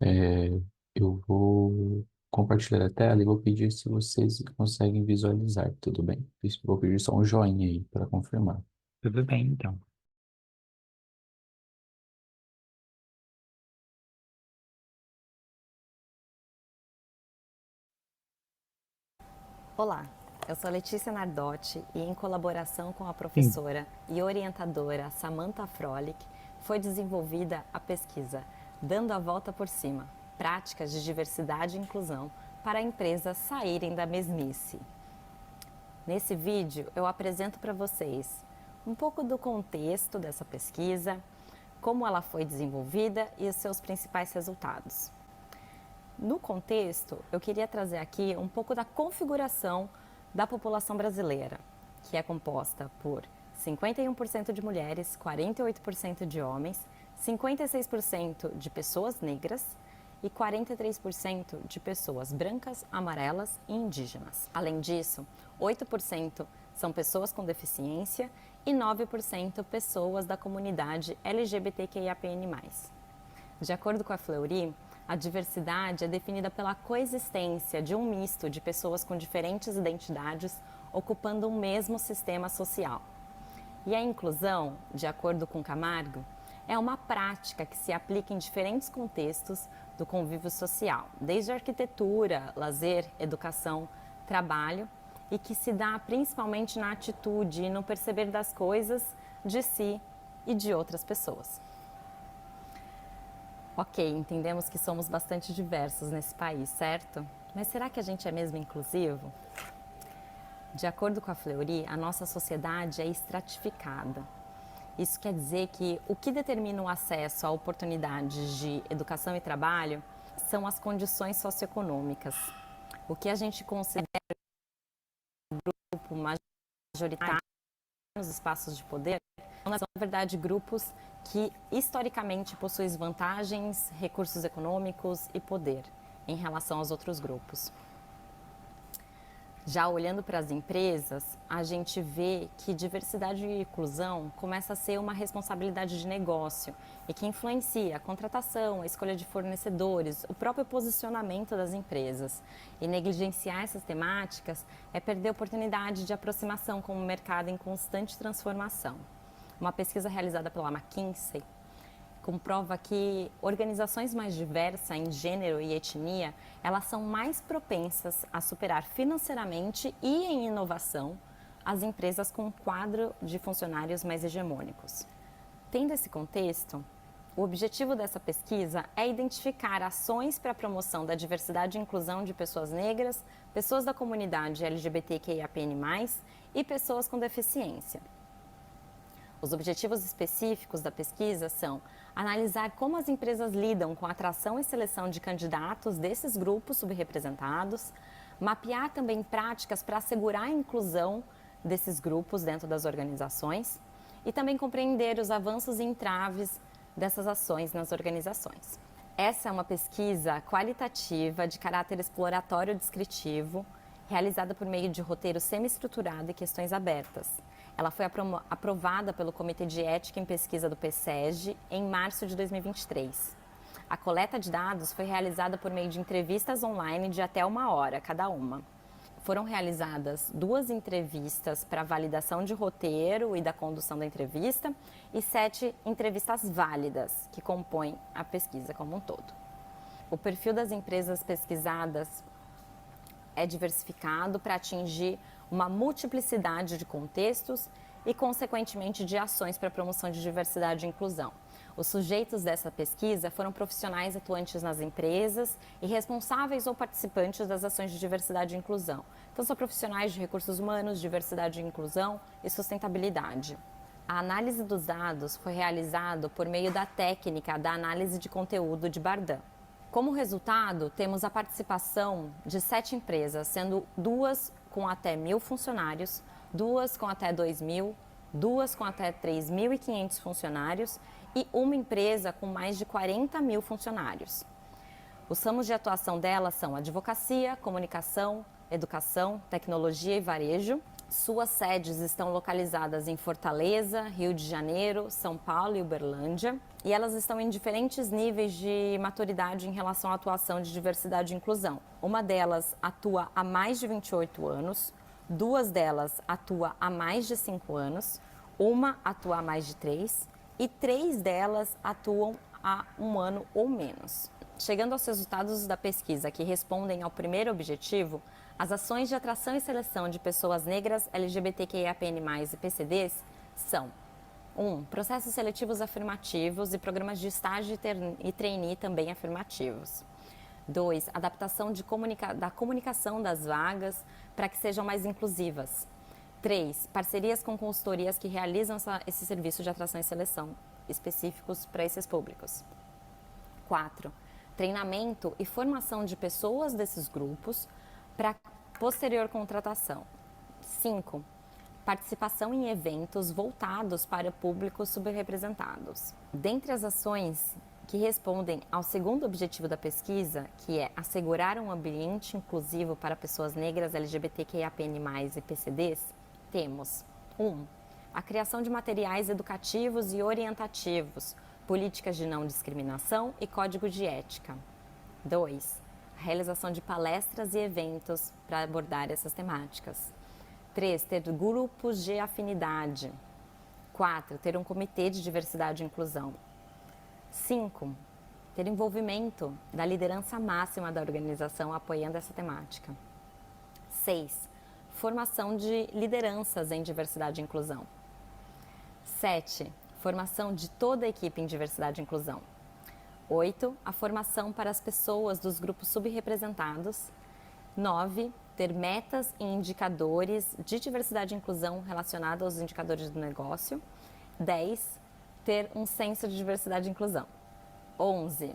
É, eu vou compartilhar a tela e vou pedir se vocês conseguem visualizar, tudo bem? Vou pedir só um joinha aí para confirmar. Tudo bem, então. Olá, eu sou Letícia Nardotti e, em colaboração com a Sim, professora e orientadora Samantha Frolik, foi desenvolvida a pesquisa Dando a Volta por Cima, Práticas de Diversidade e Inclusão para empresas saírem da mesmice. Nesse vídeo, eu apresento para vocês um pouco do contexto dessa pesquisa, como ela foi desenvolvida e os seus principais resultados. No contexto, eu queria trazer aqui um pouco da configuração da população brasileira, que é composta por 51% de mulheres, 48% de homens, 56% de pessoas negras e 43% de pessoas brancas, amarelas e indígenas. Além disso, 8% são pessoas com deficiência e 9% pessoas da comunidade LGBTQIAPN+. De acordo com a Fleury, a diversidade é definida pela coexistência de um misto de pessoas com diferentes identidades ocupando um mesmo sistema social. E a inclusão, de acordo com Camargo, é uma prática que se aplica em diferentes contextos do convívio social, desde arquitetura, lazer, educação, trabalho, e que se dá principalmente na atitude e no perceber das coisas, de si e de outras pessoas. Ok, entendemos que somos bastante diversos nesse país, certo? Mas será que a gente é mesmo inclusivo? De acordo com a Fleury, a nossa sociedade é estratificada. Isso quer dizer que o que determina o acesso a oportunidades de educação e trabalho são as condições socioeconômicas. O que a gente considera grupo majoritário nos espaços de poder são, na verdade, grupos que historicamente possuem vantagens, recursos econômicos e poder em relação aos outros grupos. Já olhando para as empresas, a gente vê que diversidade e inclusão começa a ser uma responsabilidade de negócio e que influencia a contratação, a escolha de fornecedores, o próprio posicionamento das empresas. E negligenciar essas temáticas é perder a oportunidade de aproximação com um mercado em constante transformação. Uma pesquisa realizada pela McKinsey comprova que organizações mais diversas em gênero e etnia, elas são mais propensas a superar financeiramente e em inovação as empresas com um quadro de funcionários mais hegemônicos. Tendo esse contexto, o objetivo dessa pesquisa é identificar ações para a promoção da diversidade e inclusão de pessoas negras, pessoas da comunidade LGBTQIAPN+, e pessoas com deficiência. Os objetivos específicos da pesquisa são analisar como as empresas lidam com a atração e seleção de candidatos desses grupos subrepresentados, mapear também práticas para assegurar a inclusão desses grupos dentro das organizações e também compreender os avanços e entraves dessas ações nas organizações. Essa é uma pesquisa qualitativa de caráter exploratório descritivo, realizada por meio de roteiro semi-estruturado e questões abertas. Ela foi aprovada pelo Comitê de Ética em Pesquisa do PSEG em março de 2023. A coleta de dados foi realizada por meio de entrevistas online de até 1 hora cada uma. Foram realizadas 2 entrevistas para validação de roteiro e da condução da entrevista e 7 entrevistas válidas, que compõem a pesquisa como um todo. O perfil das empresas pesquisadas é diversificado para atingir uma multiplicidade de contextos e, consequentemente, de ações para a promoção de diversidade e inclusão. Os sujeitos dessa pesquisa foram profissionais atuantes nas empresas e responsáveis ou participantes das ações de diversidade e inclusão. Então, são profissionais de recursos humanos, diversidade e inclusão e sustentabilidade. A análise dos dados foi realizada por meio da técnica da análise de conteúdo de Bardan. Como resultado, temos a participação de 7 empresas, sendo 2 com até 1.000 funcionários, 2 com até 2.000, 2 com até 3.500 funcionários e uma empresa com mais de 40.000 funcionários. Os ramos de atuação delas são advocacia, comunicação, educação, tecnologia e varejo. Suas sedes estão localizadas em Fortaleza, Rio de Janeiro, São Paulo e Uberlândia, e elas estão em diferentes níveis de maturidade em relação à atuação de diversidade e inclusão. Uma delas atua há mais de 28 anos, duas delas atua há mais de 5 anos, uma atua há mais de 3 e 3 delas atuam há 1 ano ou menos. Chegando aos resultados da pesquisa que respondem ao primeiro objetivo, as ações de atração e seleção de pessoas negras, LGBTQIAPN+, e PCDs são 1. Processos seletivos afirmativos e programas de estágio e trainee também afirmativos. 2. Adaptação da comunicação das vagas para que sejam mais inclusivas. 3. Parcerias com consultorias que realizam esse serviço de atração e seleção específicos para esses públicos. 4. Treinamento e formação de pessoas desses grupos para posterior contratação. 5. Participação em eventos voltados para públicos subrepresentados. Dentre as ações que respondem ao segundo objetivo da pesquisa, que é assegurar um ambiente inclusivo para pessoas negras, LGBTQIAPN+, e PCDs, temos 1. A criação de materiais educativos e orientativos, políticas de não discriminação e código de ética. 2. A realização de palestras e eventos para abordar essas temáticas. 3. Ter grupos de afinidade. 4. Ter um comitê de diversidade e inclusão. 5. Ter envolvimento da liderança máxima da organização apoiando essa temática. 6. Formação de lideranças em diversidade e inclusão. 7. Formação de toda a equipe em diversidade e inclusão. 8. A formação para as pessoas dos grupos subrepresentados. 9. Ter metas e indicadores de diversidade e inclusão relacionados aos indicadores do negócio. 10. Ter um senso de diversidade e inclusão. 11.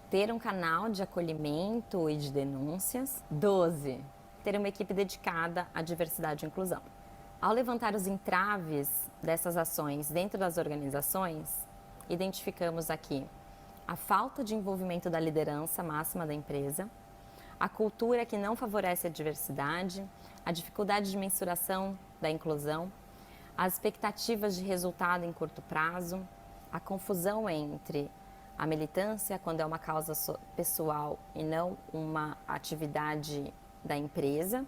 Ter um canal de acolhimento e de denúncias. 12. Ter uma equipe dedicada à diversidade e inclusão. Ao levantar os entraves dessas ações dentro das organizações, identificamos aqui a falta de envolvimento da liderança máxima da empresa, a cultura que não favorece a diversidade, a dificuldade de mensuração da inclusão, as expectativas de resultado em curto prazo, a confusão entre a militância, quando é uma causa pessoal e não uma atividade da empresa,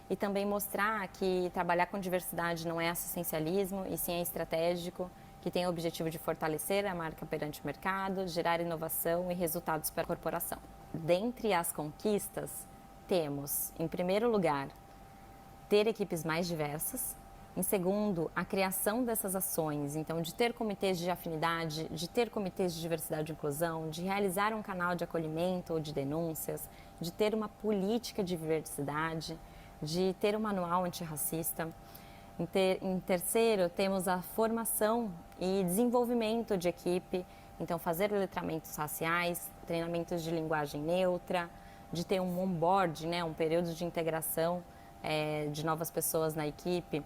e também mostrar que trabalhar com diversidade não é assistencialismo, e sim é estratégico, que tem o objetivo de fortalecer a marca perante o mercado, gerar inovação e resultados para a corporação. Dentre as conquistas, temos, em primeiro lugar, ter equipes mais diversas. Em segundo, a criação dessas ações, então de ter comitês de afinidade, de ter comitês de diversidade e inclusão, de realizar um canal de acolhimento ou de denúncias, de ter uma política de diversidade, de ter um manual antirracista. Em terceiro, temos a formação e desenvolvimento de equipe, então fazer letramentos raciais, treinamentos de linguagem neutra, de ter um onboard, um período de integração de novas pessoas na equipe,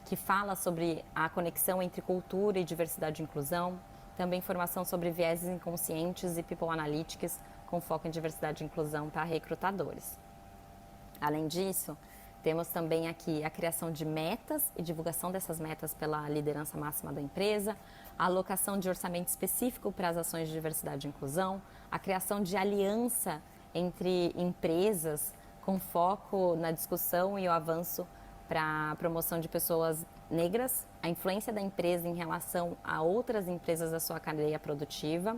que fala sobre a conexão entre cultura e diversidade e inclusão, também formação sobre vieses inconscientes e people analytics, com foco em diversidade e inclusão para recrutadores. Além disso, temos também aqui a criação de metas e divulgação dessas metas pela liderança máxima da empresa, a alocação de orçamento específico para as ações de diversidade e inclusão, a criação de aliança entre empresas com foco na discussão e o avanço para a promoção de pessoas negras, a influência da empresa em relação a outras empresas da sua cadeia produtiva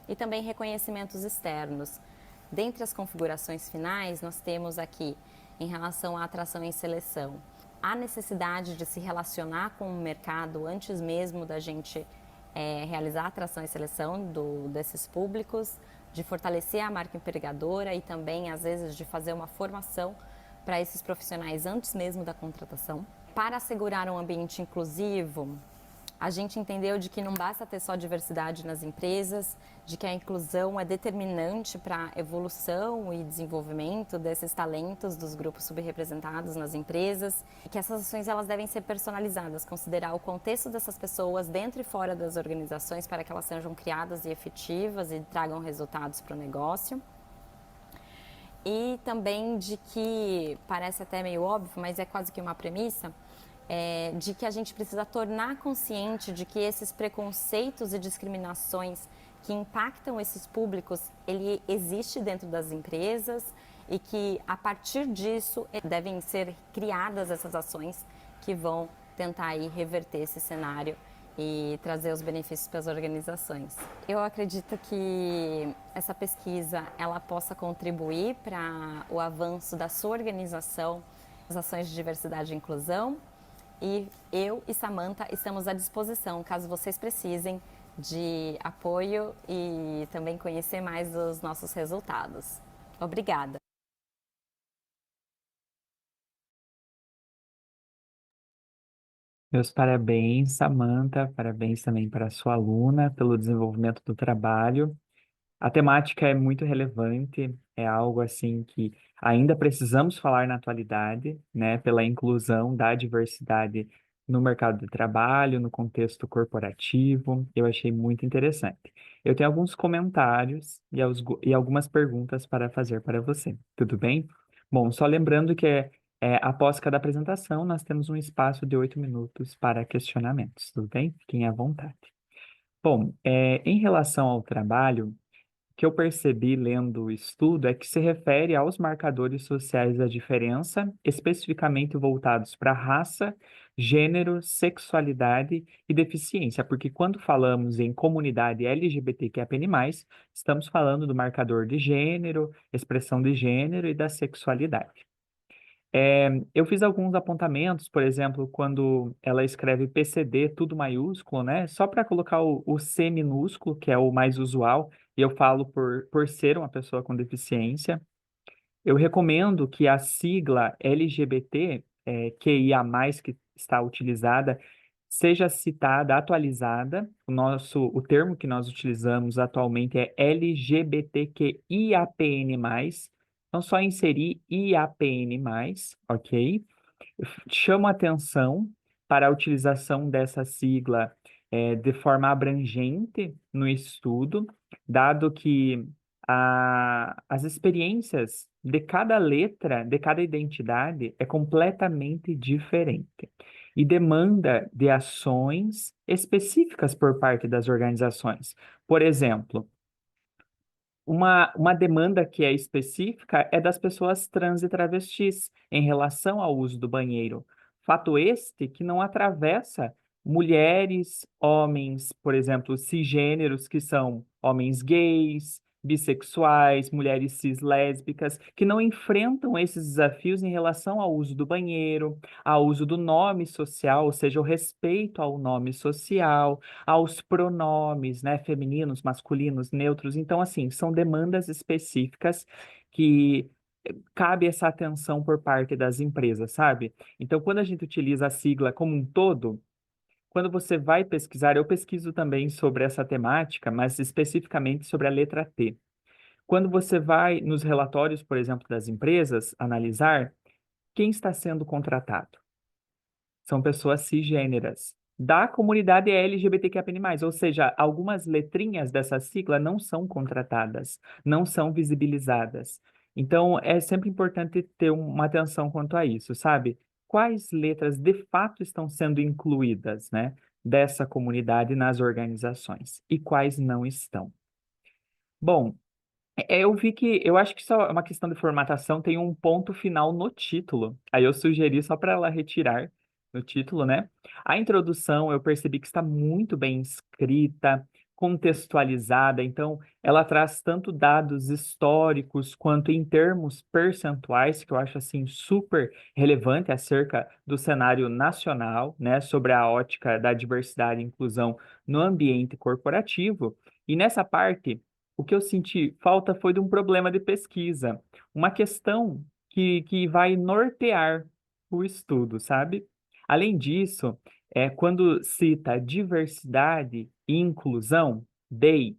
e também reconhecimentos externos. Dentre as configurações finais, nós temos aqui, em relação à atração e seleção, a necessidade de se relacionar com o mercado antes mesmo da gente realizar a atração e seleção desses públicos, de fortalecer a marca empregadora e também, às vezes, de fazer uma formação para esses profissionais antes mesmo da contratação. Para assegurar um ambiente inclusivo, a gente entendeu de que não basta ter só diversidade nas empresas, de que a inclusão é determinante para a evolução e desenvolvimento desses talentos dos grupos subrepresentados nas empresas, e que essas ações elas devem ser personalizadas, considerar o contexto dessas pessoas dentro e fora das organizações para que elas sejam criadas e efetivas e tragam resultados para o negócio. E também de que, parece até meio óbvio, mas é quase que uma premissa, de que a gente precisa tornar consciente de que esses preconceitos e discriminações que impactam esses públicos, ele existe dentro das empresas e que a partir disso devem ser criadas essas ações que vão tentar aí reverter esse cenário e trazer os benefícios para as organizações. Eu acredito que essa pesquisa ela possa contribuir para o avanço da sua organização, as ações de diversidade e inclusão. E eu e Samantha estamos à disposição, caso vocês precisem de apoio e também conhecer mais os nossos resultados. Obrigada! Meus parabéns, Samantha, parabéns também para a sua aluna pelo desenvolvimento do trabalho. A temática é muito relevante, é algo assim que ainda precisamos falar na atualidade, né, pela inclusão da diversidade no mercado de trabalho, no contexto corporativo. Eu achei muito interessante. Eu tenho alguns comentários e algumas perguntas para fazer para você, tudo bem? Bom, só lembrando que após cada apresentação, nós temos um espaço de 8 minutos para questionamentos, tudo bem? Fiquem à vontade. Bom, em relação ao trabalho, que eu percebi lendo o estudo é que se refere aos marcadores sociais da diferença, especificamente voltados para raça, gênero, sexualidade e deficiência, porque quando falamos em comunidade LGBTQIAPN+, estamos falando do marcador de gênero, expressão de gênero e da sexualidade. Eu fiz alguns apontamentos, por exemplo, quando ela escreve PCD, tudo maiúsculo, né? Só para colocar o C minúsculo, que é o mais usual, e eu falo por ser uma pessoa com deficiência. Eu recomendo que a sigla LGBT, QIA+, que está utilizada, seja citada, atualizada. O termo que nós utilizamos atualmente é LGBTQIAPN+. Então, só inserir IAPN+, ok? Chamo atenção para a utilização dessa sigla de forma abrangente no estudo, dado que as experiências de cada letra, de cada identidade, é completamente diferente e demanda de ações específicas por parte das organizações. Por exemplo, uma demanda que é específica é das pessoas trans e travestis em relação ao uso do banheiro. Fato este que não atravessa mulheres, homens, por exemplo, cisgêneros, que são homens gays, bissexuais, mulheres cis lésbicas, que não enfrentam esses desafios em relação ao uso do banheiro, ao uso do nome social, ou seja, o respeito ao nome social, aos pronomes, né, femininos, masculinos, neutros. Então, assim, são demandas específicas que cabe essa atenção por parte das empresas, sabe? Então, quando a gente utiliza a sigla como um todo, quando você vai pesquisar, eu pesquiso também sobre essa temática, mas especificamente sobre a letra T. Quando você vai nos relatórios, por exemplo, das empresas, analisar quem está sendo contratado são pessoas cisgêneras. Da comunidade LGBTQIA+, ou seja, algumas letrinhas dessa sigla não são contratadas, não são visibilizadas. Então, é sempre importante ter uma atenção quanto a isso, sabe? Quais letras de fato estão sendo incluídas, né, dessa comunidade nas organizações e quais não estão. Bom, eu vi que, eu acho que só é uma questão de formatação, tem um ponto final no título. Aí eu sugeri só para ela retirar no título, né? A introdução eu percebi que está muito bem escrita, contextualizada, então ela traz tanto dados históricos quanto em termos percentuais, que eu acho assim super relevante acerca do cenário nacional, né? Sobre a ótica da diversidade e inclusão no ambiente corporativo. E nessa parte o que eu senti falta foi de um problema de pesquisa, uma questão que vai nortear o estudo, sabe? Além disso, quando cita diversidade e inclusão, DEI,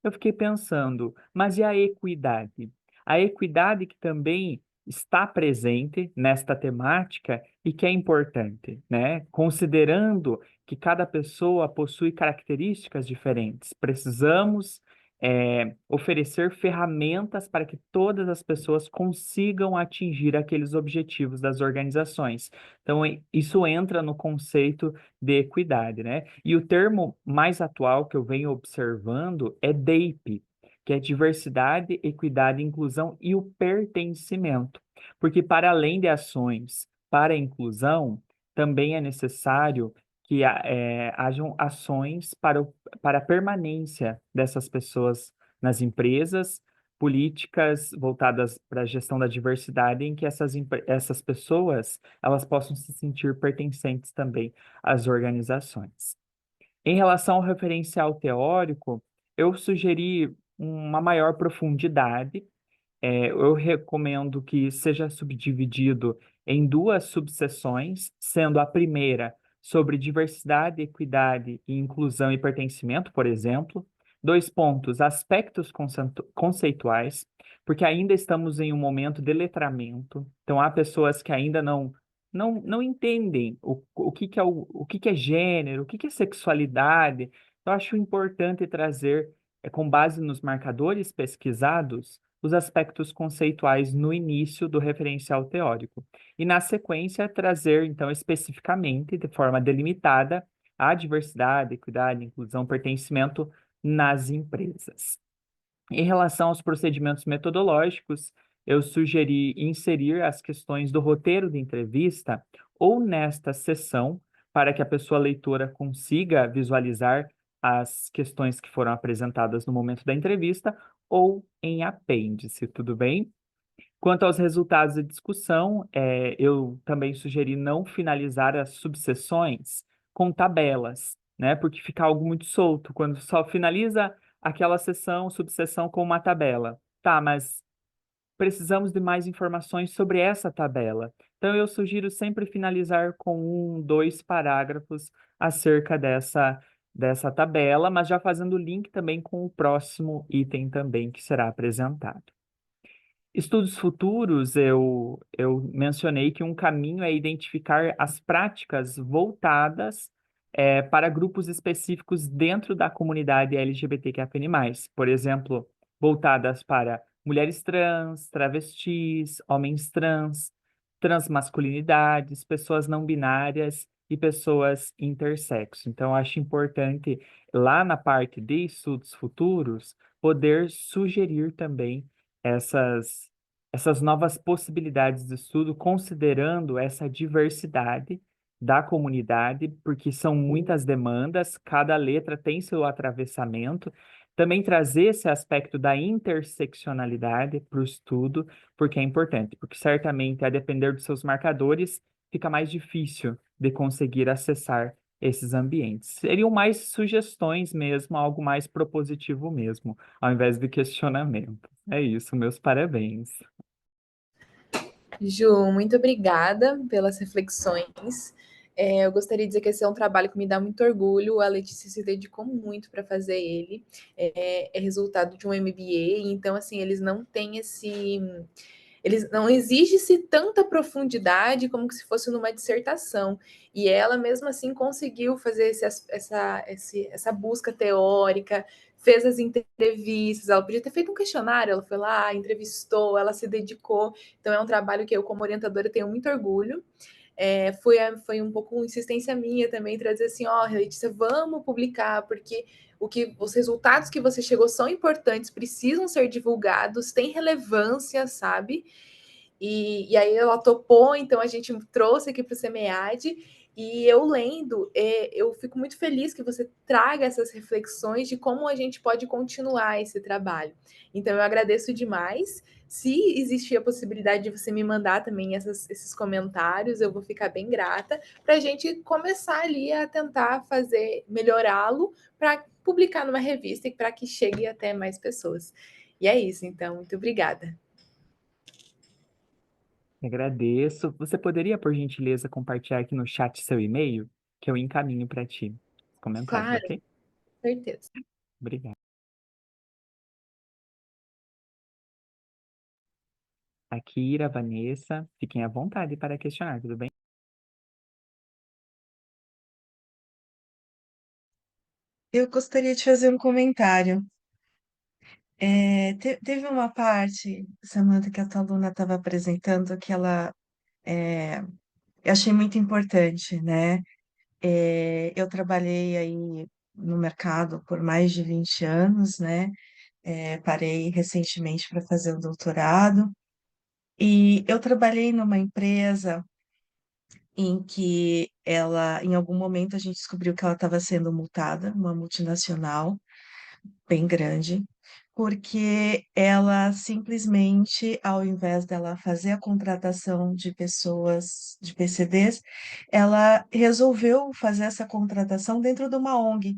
eu fiquei pensando, mas e a equidade? A equidade que também está presente nesta temática e que é importante, né? Considerando que cada pessoa possui características diferentes, precisamos oferecer ferramentas para que todas as pessoas consigam atingir aqueles objetivos das organizações. Então, isso entra no conceito de equidade, né? E o termo mais atual que eu venho observando é DEIP, que é diversidade, equidade, inclusão e o pertencimento. Porque para além de ações para a inclusão, também é necessário que hajam ações para a permanência dessas pessoas nas empresas, políticas voltadas para a gestão da diversidade, em que essas pessoas elas possam se sentir pertencentes também às organizações. Em relação ao referencial teórico, eu sugeri uma maior profundidade. Eu recomendo que seja subdividido em duas subseções, sendo a primeira sobre diversidade, equidade e inclusão e pertencimento, por exemplo. Dois pontos, aspectos conceituais, porque ainda estamos em um momento de letramento, então há pessoas que ainda não entendem o que que é o que é gênero, o que que é sexualidade. Eu acho importante trazer, com base nos marcadores pesquisados, os aspectos conceituais no início do referencial teórico. E, na sequência, trazer, então, especificamente, de forma delimitada, a diversidade, equidade, inclusão, pertencimento nas empresas. Em relação aos procedimentos metodológicos, eu sugeri inserir as questões do roteiro de entrevista ou nesta sessão, para que a pessoa leitora consiga visualizar as questões que foram apresentadas no momento da entrevista, ou em apêndice, tudo bem? Quanto aos resultados da discussão, eu também sugeri não finalizar as subseções com tabelas, né? Porque fica algo muito solto, quando só finaliza aquela sessão, subseção com uma tabela. Tá, mas precisamos de mais informações sobre essa tabela. Então, eu sugiro sempre finalizar com 2 parágrafos acerca dessa tabela, mas já fazendo link também com o próximo item também que será apresentado. Estudos futuros, eu mencionei que um caminho é identificar as práticas voltadas para grupos específicos dentro da comunidade LGBTQIA+. Por exemplo, voltadas para mulheres trans, travestis, homens trans, transmasculinidades, pessoas não binárias e pessoas intersexo. Então, eu acho importante, lá na parte de estudos futuros, poder sugerir também essas, essas novas possibilidades de estudo, considerando essa diversidade da comunidade, porque são muitas demandas, cada letra tem seu atravessamento. Também trazer esse aspecto da interseccionalidade para o estudo, porque é importante, porque certamente, a depender dos seus marcadores, fica mais difícil de conseguir acessar esses ambientes. Seriam mais sugestões mesmo, algo mais propositivo mesmo, ao invés de questionamento. É isso, meus parabéns. Ju, muito obrigada pelas reflexões. Eu gostaria de dizer que esse é um trabalho que me dá muito orgulho. A Letícia se dedicou muito para fazer ele. É resultado de um MBA, então assim eles não têm eles não exige-se tanta profundidade como se fosse numa dissertação. E ela mesmo assim conseguiu fazer essa busca teórica, fez as entrevistas, ela podia ter feito um questionário, ela foi lá, entrevistou, ela se dedicou. Então é um trabalho que eu, como orientadora, tenho muito orgulho. Foi um pouco insistência minha também trazer assim, ó, Letícia, vamos publicar, porque os resultados que você chegou são importantes, precisam ser divulgados, têm relevância, sabe? E aí ela topou, então a gente trouxe aqui para o SEMEAD, e eu lendo, eu fico muito feliz que você traga essas reflexões de como a gente pode continuar esse trabalho. Então eu agradeço demais. Se existir a possibilidade de você me mandar também esses comentários, eu vou ficar bem grata para a gente começar ali a tentar fazer, melhorá-lo para publicar numa revista e para que chegue até mais pessoas. E é isso, então, muito obrigada. Agradeço. Você poderia, por gentileza, compartilhar aqui no chat seu e-mail, que eu encaminho para ti os comentários, Claro, ok? certeza. Obrigado. Akira, Vanessa, fiquem à vontade para questionar, tudo bem? Eu gostaria de fazer um comentário. Teve uma parte, Samantha, que a tua aluna estava apresentando que é, eu achei muito importante, né? Eu trabalhei aí no mercado por mais de 20 anos, né? Parei recentemente para fazer o doutorado e eu trabalhei numa empresa em que em algum momento, a gente descobriu que ela estava sendo multada, uma multinacional bem grande, porque ela simplesmente, ao invés dela fazer a contratação de pessoas, de PCDs, ela resolveu fazer essa contratação dentro de uma ONG.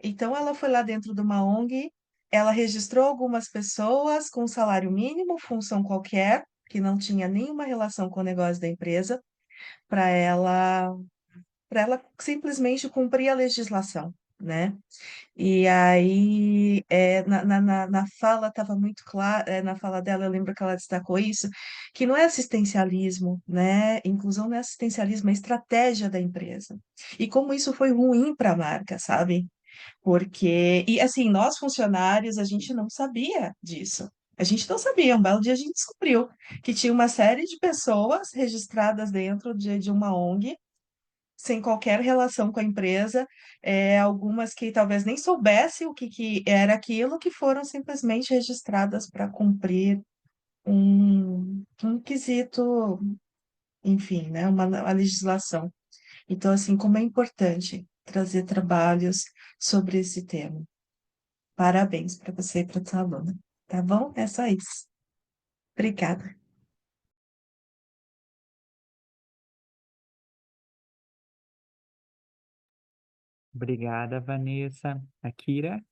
Então, ela foi lá dentro de uma ONG, ela registrou algumas pessoas com salário mínimo, função qualquer, que não tinha nenhuma relação com o negócio da empresa, para ela simplesmente cumprir a legislação, né? E aí, na fala estava muito claro, na fala dela, eu lembro que ela destacou isso, que não é assistencialismo, né? Inclusão não é assistencialismo, é estratégia da empresa. E como isso foi ruim para a marca, sabe? E assim, nós funcionários, a gente não sabia disso. A gente não sabia, um belo dia a gente descobriu que tinha uma série de pessoas registradas dentro de uma ONG sem qualquer relação com a empresa, algumas que talvez nem soubessem o que era aquilo, que foram simplesmente registradas para cumprir um quesito, enfim, né, a legislação. Então, assim, como é importante trazer trabalhos sobre esse tema. Parabéns para você e para sua aluna. Tá bom? É só isso. Obrigada. Obrigada, Vanessa. Akira,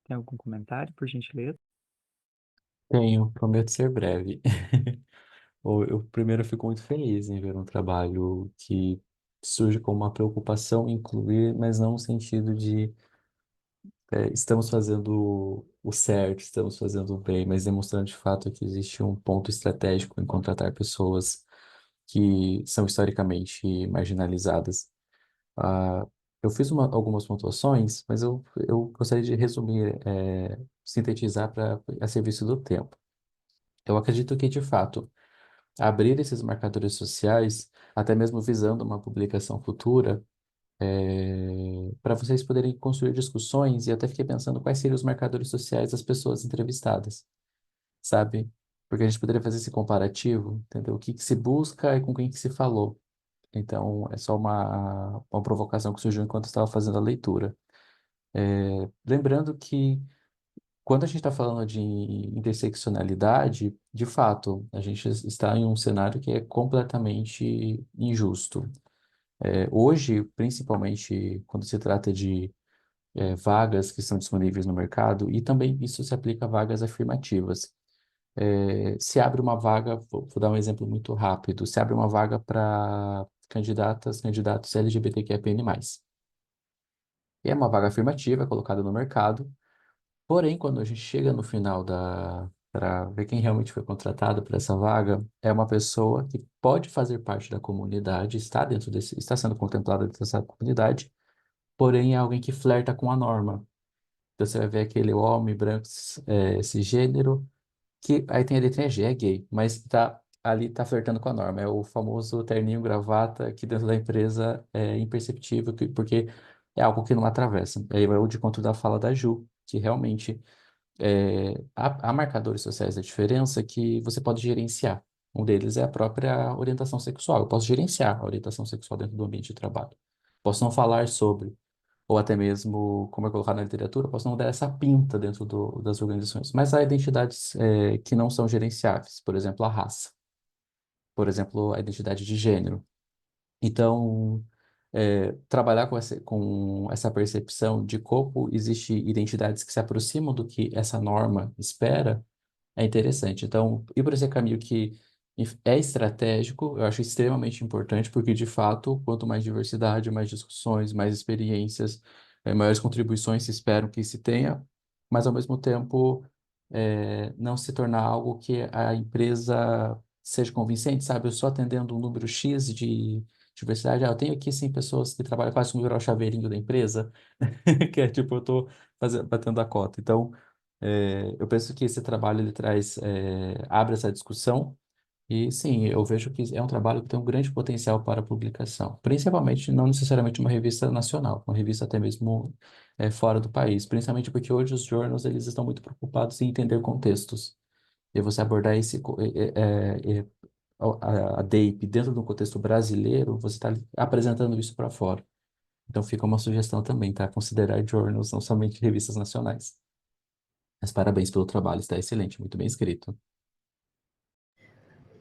tem algum comentário, por gentileza? Tenho, prometo ser breve. Eu primeiro fico muito feliz em ver um trabalho que surge como uma preocupação em incluir, mas não no sentido de estamos fazendo o certo, estamos fazendo o bem, mas demonstrando de fato que existe um ponto estratégico em contratar pessoas que são historicamente marginalizadas. Ah, eu fiz algumas pontuações, mas eu gostaria de resumir, sintetizar para a serviço do tempo. Eu acredito que, de fato, abrir esses marcadores sociais, até mesmo visando uma publicação futura, para vocês poderem construir discussões, e eu até fiquei pensando quais seriam os marcadores sociais das pessoas entrevistadas, sabe? Porque a gente poderia fazer esse comparativo, entendeu? O que que se busca e com quem que se falou. Então, é só uma provocação que surgiu enquanto eu estava fazendo a leitura. Lembrando que quando a gente está falando de interseccionalidade, de fato, a gente está em um cenário que é completamente injusto. Hoje, principalmente quando se trata de vagas que são disponíveis no mercado, e também isso se aplica a vagas afirmativas. Se abre uma vaga, vou dar um exemplo muito rápido, se abre uma vaga para candidatos LGBTQIAPN+. E é uma vaga afirmativa, é colocada no mercado, porém, quando a gente chega no final para ver quem realmente foi contratado para essa vaga, é uma pessoa que pode fazer parte da comunidade, está sendo contemplada dentro dessa comunidade, porém é alguém que flerta com a norma. Então você vai ver aquele homem branco, cisgênero, que aí tem a letrinha G, é gay, mas tá flertando com a norma. É o famoso terninho gravata que dentro da empresa é imperceptível, porque é algo que não atravessa. Aí vai o de conta da fala da Ju, que realmente há marcadores sociais da diferença que você pode gerenciar. Um deles é a própria orientação sexual. Eu posso gerenciar a orientação sexual dentro do ambiente de trabalho. Posso não falar sobre, ou até mesmo, como é colocado na literatura, posso não dar essa pinta dentro das organizações. Mas há identidades que não são gerenciáveis, por exemplo, a raça, por exemplo, a identidade de gênero. Então, trabalhar com essa percepção de como existem identidades que se aproximam do que essa norma espera é interessante. Então, ir por esse caminho que é estratégico, eu acho extremamente importante, porque, de fato, quanto mais diversidade, mais discussões, mais experiências, maiores contribuições se esperam que se tenha, mas, ao mesmo tempo, não se tornar algo que a empresa seja convincente, sabe? Eu estou atendendo um número X de diversidade, eu tenho aqui, sim, pessoas que trabalham quase como virar o chaveirinho da empresa, que é tipo, eu estou batendo a cota. Então, Eu penso que esse trabalho ele traz, abre essa discussão e sim, eu vejo que é um trabalho que tem um grande potencial para publicação, principalmente não necessariamente uma revista nacional, uma revista até mesmo fora do país, principalmente porque hoje os journals eles estão muito preocupados em entender contextos. E você abordar a DAPE dentro do contexto brasileiro, você está apresentando isso para fora. Então fica uma sugestão também, tá? Considerar journals, não somente revistas nacionais. Mas parabéns pelo trabalho, está excelente, muito bem escrito.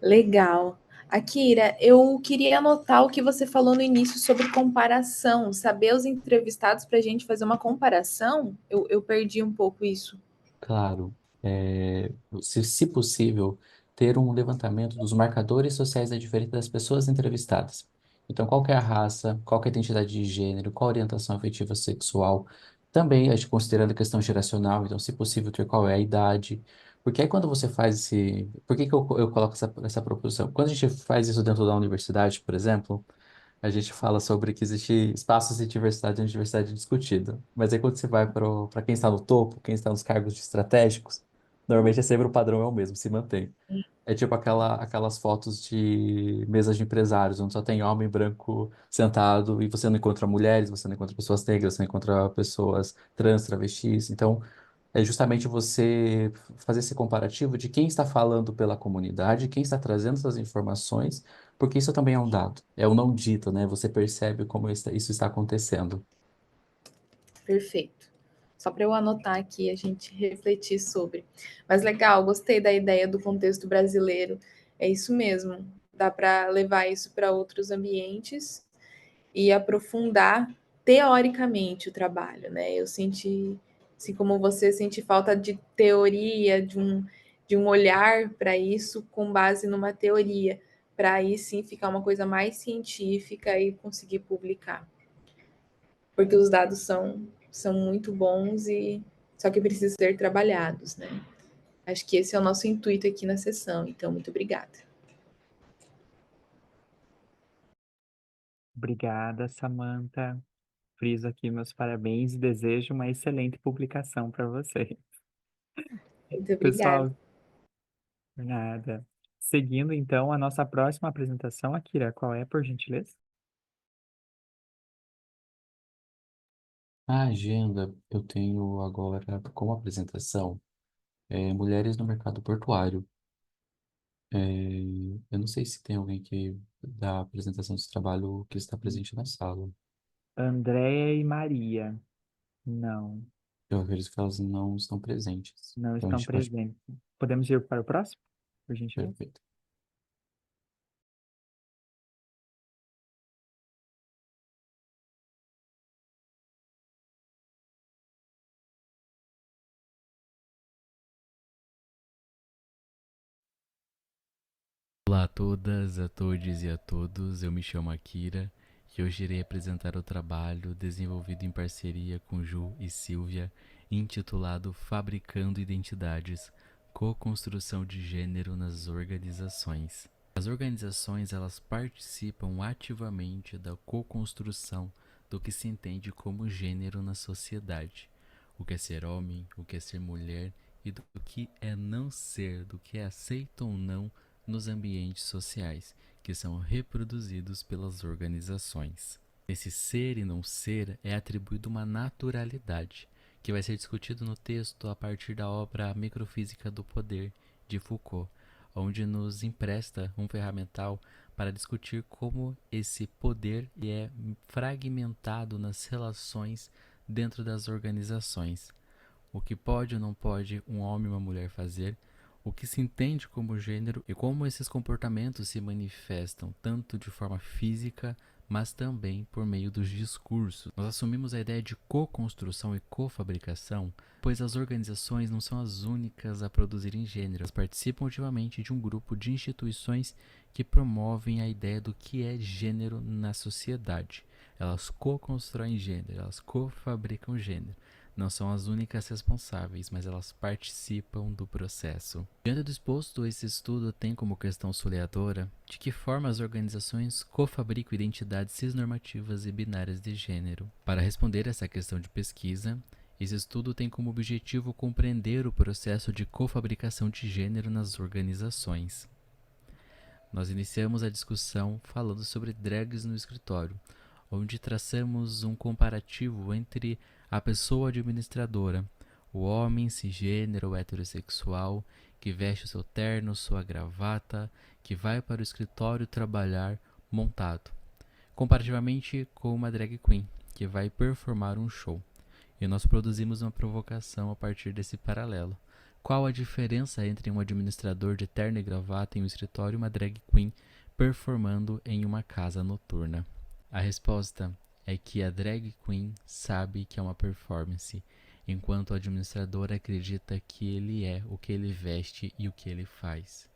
Legal. Akira, eu queria anotar o que você falou no início sobre comparação, saber os entrevistados para a gente fazer uma comparação. Eu perdi um pouco isso. Claro, se possível, ter um levantamento dos marcadores sociais da diferença das pessoas entrevistadas. Então, qual que é a raça, qual que é a identidade de gênero, qual a orientação afetiva sexual. Também, a gente considerando a questão geracional, então, se possível, ter qual é a idade. Porque aí, quando você faz esse... Por que que eu coloco essa proposição? Quando a gente faz isso dentro da universidade, por exemplo, a gente fala sobre que existe espaços de diversidade e diversidade discutida. Mas aí quando você vai para quem está no topo, quem está nos cargos estratégicos, normalmente é sempre o padrão é o mesmo, se mantém. É tipo aquelas fotos de mesas de empresários, onde só tem homem branco sentado e você não encontra mulheres, você não encontra pessoas negras, você não encontra pessoas trans, travestis. Então, é justamente você fazer esse comparativo de quem está falando pela comunidade, quem está trazendo essas informações, porque isso também é um dado, é o não dito, né? Você percebe como isso está acontecendo. Perfeito. Só para eu anotar aqui, a gente refletir sobre. Mas legal, gostei da ideia do contexto brasileiro. É isso mesmo. Dá para levar isso para outros ambientes e aprofundar teoricamente o trabalho, né? Eu senti, assim como você, senti falta de teoria, de um olhar para isso com base numa teoria, para aí sim ficar uma coisa mais científica e conseguir publicar. Porque os dados são muito bons e só que precisam ser trabalhados, né? Acho que esse é o nosso intuito aqui na sessão, então muito obrigada. Obrigada, Samantha. Friso aqui meus parabéns e desejo uma excelente publicação para você. Muito obrigada. Pessoal, por nada. Seguindo então a nossa próxima apresentação, Akira, qual é, por gentileza? A agenda eu tenho agora como apresentação Mulheres no Mercado Portuário. É, eu não sei se tem alguém que da apresentação desse trabalho que está presente na sala. Andréia e Maria. Não, Eu acredito que elas não estão presentes. não Então a estão gente pode. presentes. Podemos ir para o próximo, por gentileza? Perfeito. Olá a todas, a todos e a todos, eu me chamo Akira e hoje irei apresentar o trabalho desenvolvido em parceria com Ju e Silvia, intitulado Fabricando Identidades, Co-construção de gênero nas organizações. As organizações elas participam ativamente da co-construção do que se entende como gênero na sociedade. O que é ser homem, o que é ser mulher e do que é não ser, do que é aceito ou não nos ambientes sociais, que são reproduzidos pelas organizações. Esse ser e não ser é atribuído uma naturalidade, que vai ser discutido no texto a partir da obra A Microfísica do Poder, de Foucault, onde nos empresta um ferramental para discutir como esse poder é fragmentado nas relações dentro das organizações. O que pode ou não pode um homem e uma mulher fazer, o que se entende como gênero e como esses comportamentos se manifestam tanto de forma física, mas também por meio dos discursos. Nós assumimos a ideia de co-construção e co-fabricação, pois as organizações não são as únicas a produzirem gênero. Elas participam ativamente de um grupo de instituições que promovem a ideia do que é gênero na sociedade. Elas co-constroem gênero, elas co-fabricam gênero. Não são as únicas responsáveis, mas elas participam do processo. Diante do exposto, esse estudo tem como questão soleadora de que forma as organizações cofabricam identidades cisnormativas e binárias de gênero. Para responder essa questão de pesquisa, Esse estudo tem como objetivo compreender o processo de cofabricação de gênero nas organizações. Nós iniciamos a discussão falando sobre drags no escritório, onde traçamos um comparativo entre a pessoa administradora, o homem cisgênero heterossexual que veste o seu terno, sua gravata, que vai para o escritório trabalhar montado, comparativamente com uma drag queen que vai performar um show. E nós produzimos uma provocação a partir desse paralelo. Qual a diferença entre um administrador de terno e gravata em um escritório e uma drag queen performando em uma casa noturna? A resposta é que a drag queen sabe que é uma performance, enquanto o administrador acredita que ele é o que ele veste e o que ele faz.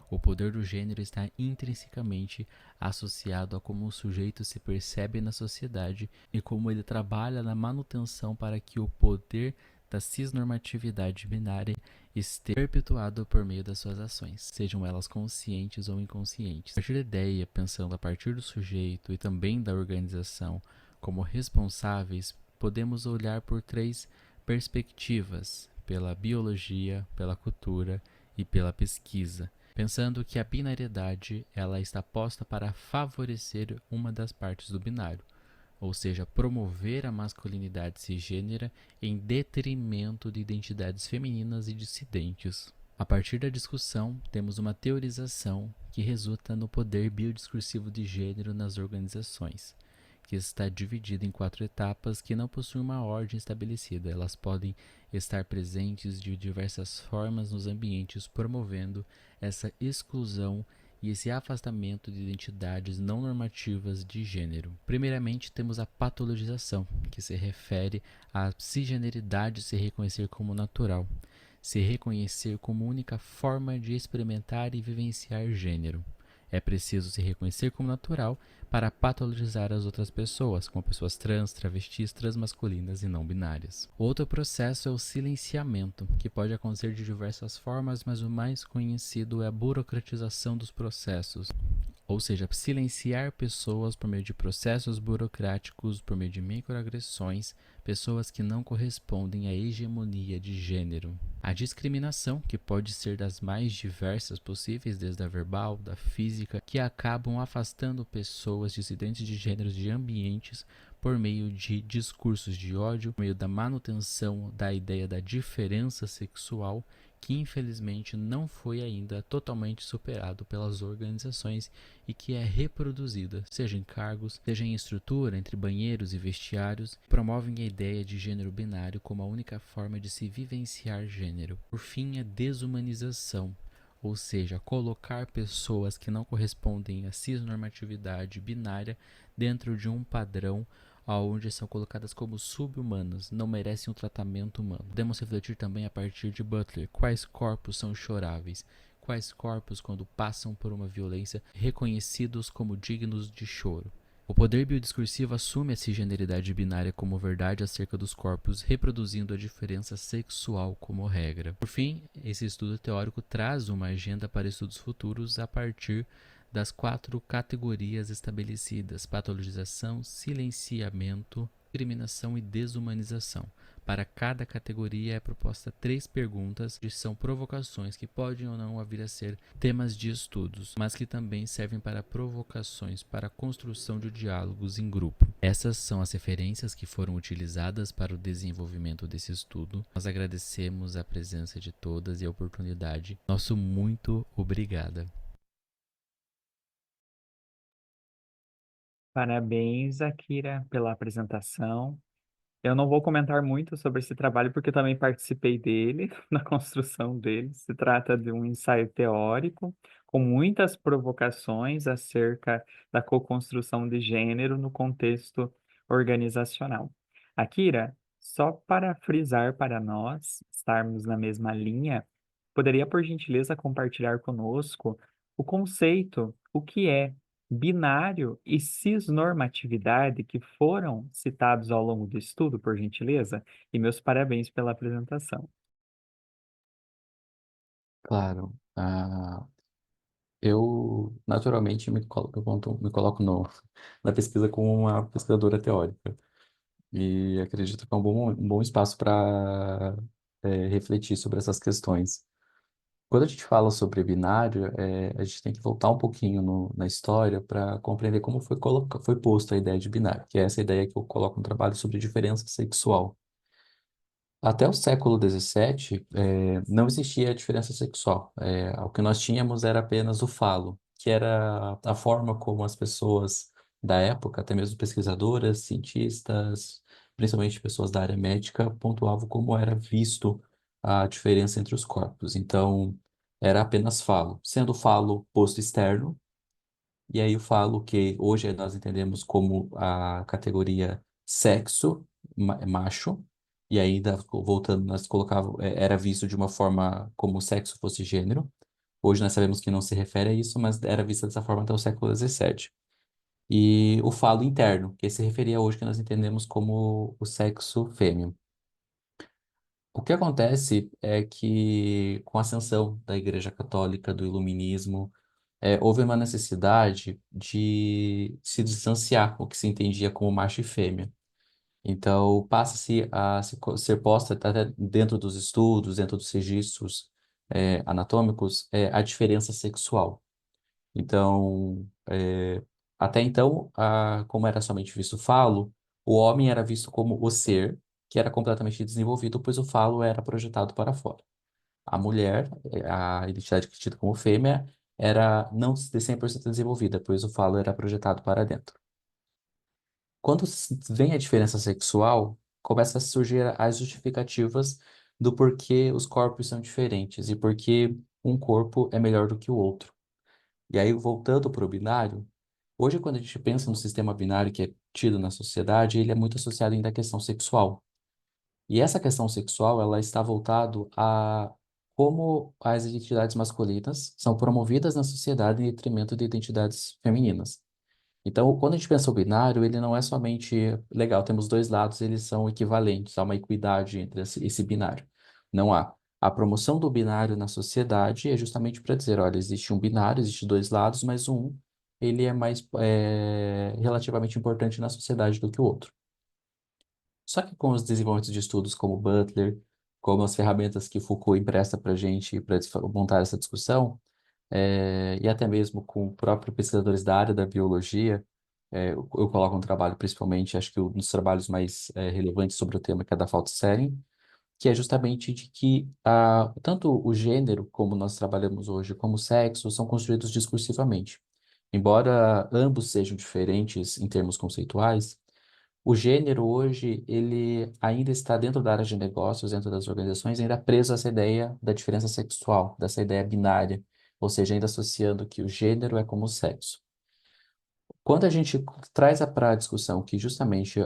O poder do gênero está intrinsecamente associado a como o sujeito se percebe na sociedade e como ele trabalha na manutenção para que o poder da cisnormatividade binária esteja perpetuado por meio das suas ações, sejam elas conscientes ou inconscientes. A partir da ideia, pensando a partir do sujeito e também da organização como responsáveis, podemos olhar por 3 perspectivas: pela biologia, pela cultura e pela pesquisa, pensando que a binariedade ela está posta para favorecer uma das partes do binário, ou seja, promover a masculinidade cisgênera em detrimento de identidades femininas e dissidentes. A partir da discussão, temos uma teorização que resulta no poder biodiscursivo de gênero nas organizações, que está dividida em 4 etapas que não possuem uma ordem estabelecida. Elas podem estar presentes de diversas formas nos ambientes, promovendo essa exclusão e esse afastamento de identidades não normativas de gênero. Primeiramente, temos a patologização, que se refere à cisgeneridade se reconhecer como natural, se reconhecer como única forma de experimentar e vivenciar gênero. É preciso se reconhecer como natural para patologizar as outras pessoas, como pessoas trans, travestis, transmasculinas e não binárias. Outro processo é o silenciamento, que pode acontecer de diversas formas, mas o mais conhecido é a burocratização dos processos. Ou seja, silenciar pessoas por meio de processos burocráticos, por meio de microagressões, pessoas que não correspondem à hegemonia de gênero. A discriminação, que pode ser das mais diversas possíveis, desde a verbal, da física, que acabam afastando pessoas dissidentes de gêneros de ambientes por meio de discursos de ódio, por meio da manutenção da ideia da diferença sexual, que infelizmente não foi ainda totalmente superado pelas organizações e que é reproduzida, seja em cargos, seja em estrutura entre banheiros e vestiários, promovem a ideia de gênero binário como a única forma de se vivenciar gênero. Por fim, a desumanização, ou seja, colocar pessoas que não correspondem à cisnormatividade binária dentro de um padrão onde são colocadas como sub-humanas, não merecem um tratamento humano. Podemos refletir também a partir de Butler, quais corpos são choráveis, quais corpos, quando passam por uma violência, reconhecidos como dignos de choro. O poder biodiscursivo assume a cisgeneridade binária como verdade acerca dos corpos, reproduzindo a diferença sexual como regra. Por fim, esse estudo teórico traz uma agenda para estudos futuros a partir das 4 categorias estabelecidas: patologização, silenciamento, discriminação e desumanização. Para cada categoria é proposta 3 perguntas, que são provocações que podem ou não vir a ser temas de estudos, mas que também servem para provocações para a construção de diálogos em grupo. Essas são as referências que foram utilizadas para o desenvolvimento desse estudo. Nós agradecemos a presença de todas e a oportunidade. Nosso muito obrigada. Parabéns, Akira, pela apresentação. Eu não vou comentar muito sobre esse trabalho porque eu também participei dele, na construção dele. Se trata de um ensaio teórico com muitas provocações acerca da co-construção de gênero no contexto organizacional. Akira, só para frisar para nós estarmos na mesma linha, poderia, por gentileza, compartilhar conosco o conceito, o que é binário e cisnormatividade que foram citados ao longo do estudo, por gentileza? E meus parabéns pela apresentação. Claro. Eu, naturalmente, me coloco na pesquisa como uma pesquisadora teórica. E acredito que é um bom espaço para refletir sobre essas questões. Quando a gente fala sobre binário, a gente tem que voltar um pouquinho na história para compreender como foi posto a ideia de binário, que é essa ideia que eu coloco no trabalho sobre diferença sexual. Até o século XVII, não existia diferença sexual. O que nós tínhamos era apenas o falo, que era a forma como as pessoas da época, até mesmo pesquisadoras, cientistas, principalmente pessoas da área médica, pontuavam como era visto a diferença entre os corpos. Então, era apenas falo, sendo o falo posto externo, e aí eu falo que hoje nós entendemos como a categoria sexo, macho, e ainda voltando, nós colocava, era visto de uma forma como o sexo fosse gênero. Hoje nós sabemos que não se refere a isso, mas era visto dessa forma até o século XVII. E o falo interno, que se referia hoje que nós entendemos como o sexo fêmeo. O que acontece é que, com a ascensão da Igreja Católica, do Iluminismo, houve uma necessidade de se distanciar o que se entendia como macho e fêmea. Então, passa-se a ser posta até dentro dos estudos, dentro dos registros anatômicos, a diferença sexual. Então, até então, como era somente visto o falo, o homem era visto como o ser que era completamente desenvolvido, pois o falo era projetado para fora. A mulher, a identidade que é tida como fêmea, era não de 100% desenvolvida, pois o falo era projetado para dentro. Quando vem a diferença sexual, começa a surgir as justificativas do porquê os corpos são diferentes e porquê um corpo é melhor do que o outro. E aí, voltando para o binário, hoje, quando a gente pensa no sistema binário que é tido na sociedade, ele é muito associado ainda à questão sexual. E essa questão sexual, ela está voltado a como as identidades masculinas são promovidas na sociedade em detrimento de identidades femininas. Então, quando a gente pensa o binário, ele não é somente legal, temos dois lados, eles são equivalentes, há uma equidade entre esse binário. Não há. A promoção do binário na sociedade é justamente para dizer, olha, existe um binário, existe dois lados, mas um ele é mais relativamente importante na sociedade do que o outro. Só que com os desenvolvimentos de estudos como Butler, como as ferramentas que Foucault empresta para a gente para montar essa discussão, e até mesmo com próprios pesquisadores da área da biologia, eu coloco um trabalho principalmente, acho que um dos trabalhos mais relevantes sobre o tema, que é da Fauci-Serrin, que é justamente de que tanto o gênero, como nós trabalhamos hoje, como o sexo, são construídos discursivamente. Embora ambos sejam diferentes em termos conceituais, o gênero hoje, ele ainda está dentro da área de negócios, dentro das organizações, ainda preso a essa ideia da diferença sexual, dessa ideia binária, ou seja, ainda associando que o gênero é como o sexo. Quando a gente traz para a discussão que justamente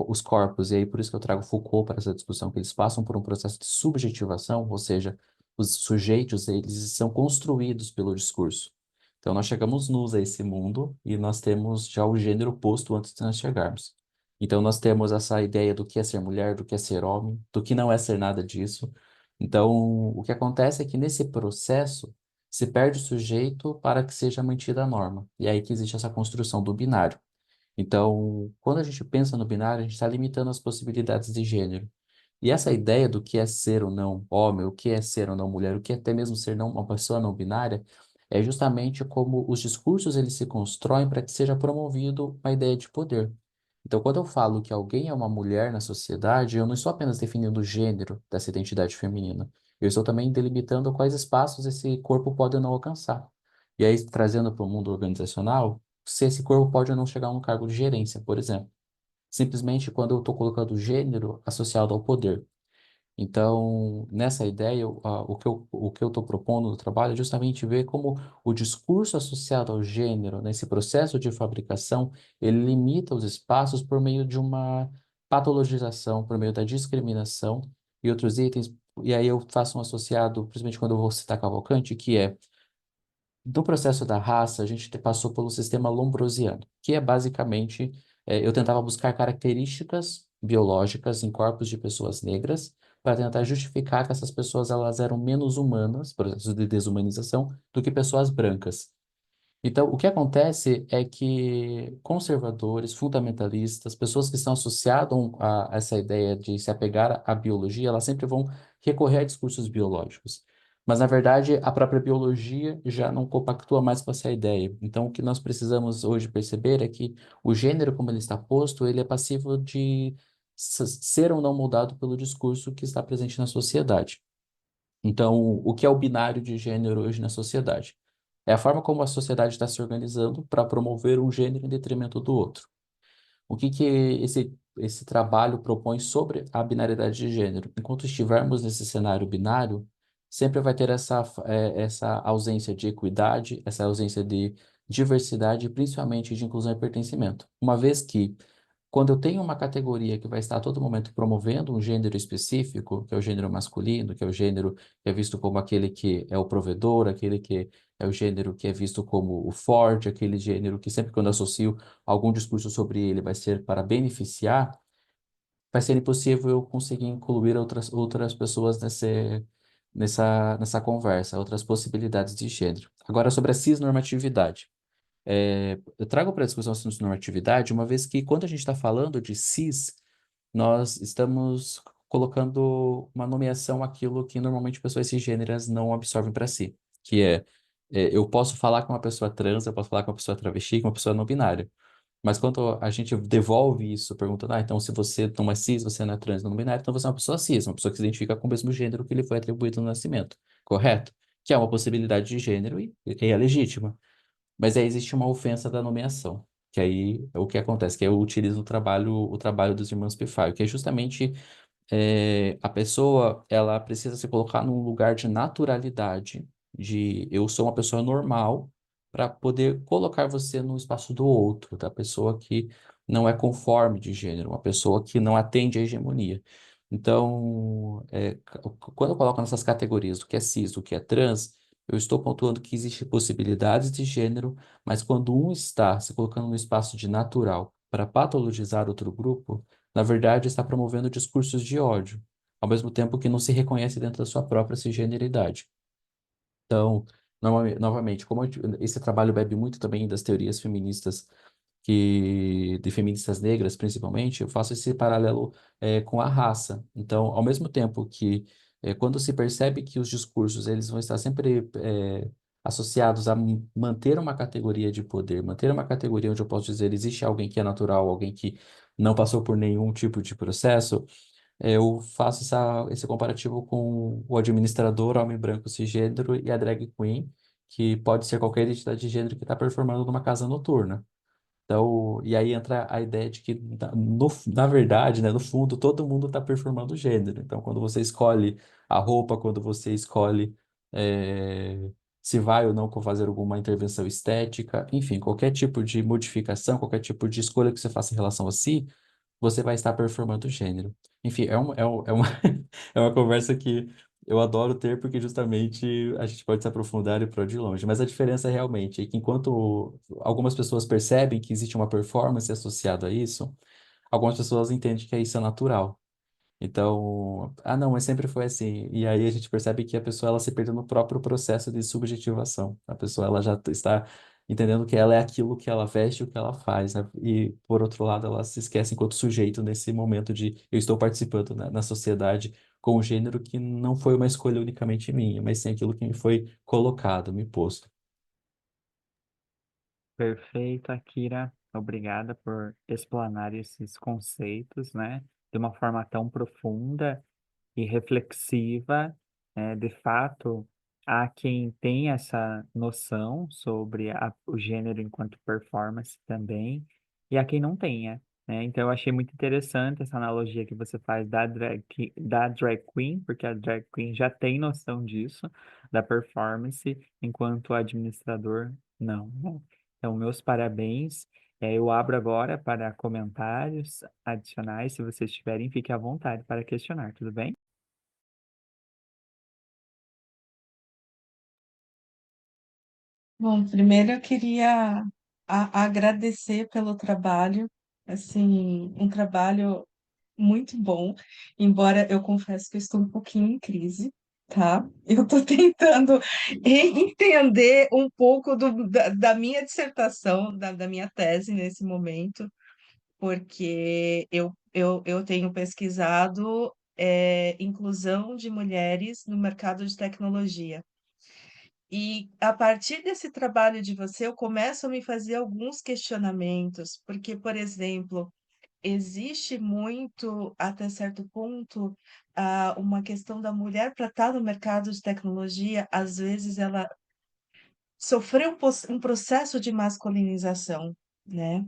os corpos, e aí por isso que eu trago Foucault para essa discussão, que eles passam por um processo de subjetivação, ou seja, os sujeitos, eles são construídos pelo discurso. Então, nós chegamos nus a esse mundo e nós temos já o gênero posto antes de nós chegarmos. Então, nós temos essa ideia do que é ser mulher, do que é ser homem, do que não é ser nada disso. Então, o que acontece é que nesse processo, se perde o sujeito para que seja mantida a norma. E é aí que existe essa construção do binário. Então, quando a gente pensa no binário, a gente está limitando as possibilidades de gênero. E essa ideia do que é ser ou não homem, o que é ser ou não mulher, o que é até mesmo ser não, uma pessoa não binária, é justamente como os discursos eles se constroem para que seja promovido uma ideia de poder. Então, quando eu falo que alguém é uma mulher na sociedade, eu não estou apenas definindo o gênero dessa identidade feminina. Eu estou também delimitando quais espaços esse corpo pode ou não alcançar. E aí, trazendo para o mundo organizacional, se esse corpo pode ou não chegar a um cargo de gerência, por exemplo. Simplesmente quando eu estou colocando gênero associado ao poder. Então, nessa ideia, o que eu estou propondo no trabalho é justamente ver como o discurso associado ao gênero, nesse processo de fabricação, ele limita os espaços por meio de uma patologização, por meio da discriminação e outros itens. E aí eu faço um associado, principalmente quando eu vou citar Cavalcante, que é do processo da raça, a gente passou pelo sistema lombrosiano, que é basicamente, eu tentava buscar características biológicas em corpos de pessoas negras para tentar justificar que essas pessoas elas eram menos humanas, processo de desumanização, do que pessoas brancas. Então, o que acontece é que conservadores, fundamentalistas, pessoas que estão associadas a essa ideia de se apegar à biologia, elas sempre vão recorrer a discursos biológicos. Mas, na verdade, a própria biologia já não compactua mais com essa ideia. Então, o que nós precisamos hoje perceber é que o gênero, como ele está posto, ele é passivo de ser ou não moldado pelo discurso que está presente na sociedade. Então, o que é o binário de gênero hoje na sociedade? É a forma como a sociedade está se organizando para promover um gênero em detrimento do outro. O que que esse trabalho propõe sobre a binariedade de gênero? Enquanto estivermos nesse cenário binário, sempre vai ter essa ausência de equidade, essa ausência de diversidade, e principalmente de inclusão e pertencimento. Uma vez que quando eu tenho uma categoria que vai estar a todo momento promovendo um gênero específico, que é o gênero masculino, que é o gênero que é visto como aquele que é o provedor, aquele que é o gênero que é visto como o forte, aquele gênero que sempre quando eu associo algum discurso sobre ele vai ser para beneficiar, vai ser impossível eu conseguir incluir outras pessoas nessa conversa, outras possibilidades de gênero. Agora, sobre a cisnormatividade. Eu trago para a discussão a cisnormatividade, uma vez que quando a gente está falando de cis, nós estamos colocando uma nomeação àquilo que normalmente pessoas cisgêneras não absorvem para si, que eu posso falar com uma pessoa trans, eu posso falar com uma pessoa travesti, com uma pessoa não binária. Mas quando a gente devolve isso, perguntando, então se você não é cis, você não é trans, não binário, então você é uma pessoa cis, uma pessoa que se identifica com o mesmo gênero que lhe foi atribuído no nascimento, correto? Que é uma possibilidade de gênero e é legítima. Mas aí existe uma ofensa da nomeação, que aí é o que acontece, que eu utilizo o trabalho dos irmãos Pifáio, que é justamente a pessoa, ela precisa se colocar num lugar de naturalidade, de eu sou uma pessoa normal, para poder colocar você no espaço do outro, da pessoa que não é conforme de gênero, uma pessoa que não atende à hegemonia. Então, quando eu coloco nessas categorias do que é cis, do que é trans, eu estou pontuando que existem possibilidades de gênero, mas quando um está se colocando no espaço de natural para patologizar outro grupo, na verdade, está promovendo discursos de ódio, ao mesmo tempo que não se reconhece dentro da sua própria cisgeneridade. Então, novamente, como esse trabalho bebe muito também das teorias feministas, de feministas negras, principalmente, eu faço esse paralelo com a raça. Então, ao mesmo tempo que quando se percebe que os discursos eles vão estar sempre associados a manter uma categoria de poder, manter uma categoria onde eu posso dizer existe alguém que é natural, alguém que não passou por nenhum tipo de processo, eu faço esse comparativo com o administrador, homem branco cisgênero, e a drag queen, que pode ser qualquer identidade de gênero que está performando numa casa noturna. Então, e aí entra a ideia de que, na verdade, né, no fundo, todo mundo está performando gênero. Então, quando você escolhe a roupa, quando você escolhe eh, se vai ou não fazer alguma intervenção estética, enfim, qualquer tipo de modificação, qualquer tipo de escolha que você faça em relação a si, você vai estar performando gênero. Enfim, é uma conversa que eu adoro ter, porque justamente a gente pode se aprofundar e ir de longe. Mas a diferença realmente é que enquanto algumas pessoas percebem que existe uma performance associada a isso, algumas pessoas entendem que isso é natural. Então, não, mas sempre foi assim. E aí a gente percebe que a pessoa ela se perdeu no próprio processo de subjetivação. A pessoa ela já está entendendo que ela é aquilo que ela veste, o que ela faz, né? E por outro lado, ela se esquece enquanto sujeito nesse momento de eu estou participando na sociedade com um gênero que não foi uma escolha unicamente minha, mas sim aquilo que me foi colocado, me posto. Perfeito, Akira. Obrigada por explanar esses conceitos, né, de uma forma tão profunda e reflexiva. De fato, há quem tem essa noção sobre o gênero enquanto performance também, e há quem não tenha, né? Então, eu achei muito interessante essa analogia que você faz da drag queen, porque a drag queen já tem noção disso, da performance, enquanto o administrador não, né? Então, meus parabéns. Eu abro agora para comentários adicionais. Se vocês tiverem, fique à vontade para questionar, tudo bem? Bom, primeiro eu queria agradecer pelo trabalho, assim, um trabalho muito bom, embora eu confesso que eu estou um pouquinho em crise. tá? Eu estou tentando entender um pouco da minha dissertação, da minha tese nesse momento, porque eu tenho pesquisado inclusão de mulheres no mercado de tecnologia. E a partir desse trabalho de você, eu começo a me fazer alguns questionamentos, porque, por exemplo, existe muito, até certo ponto, uma questão da mulher para estar no mercado de tecnologia, às vezes ela sofreu um processo de masculinização, né?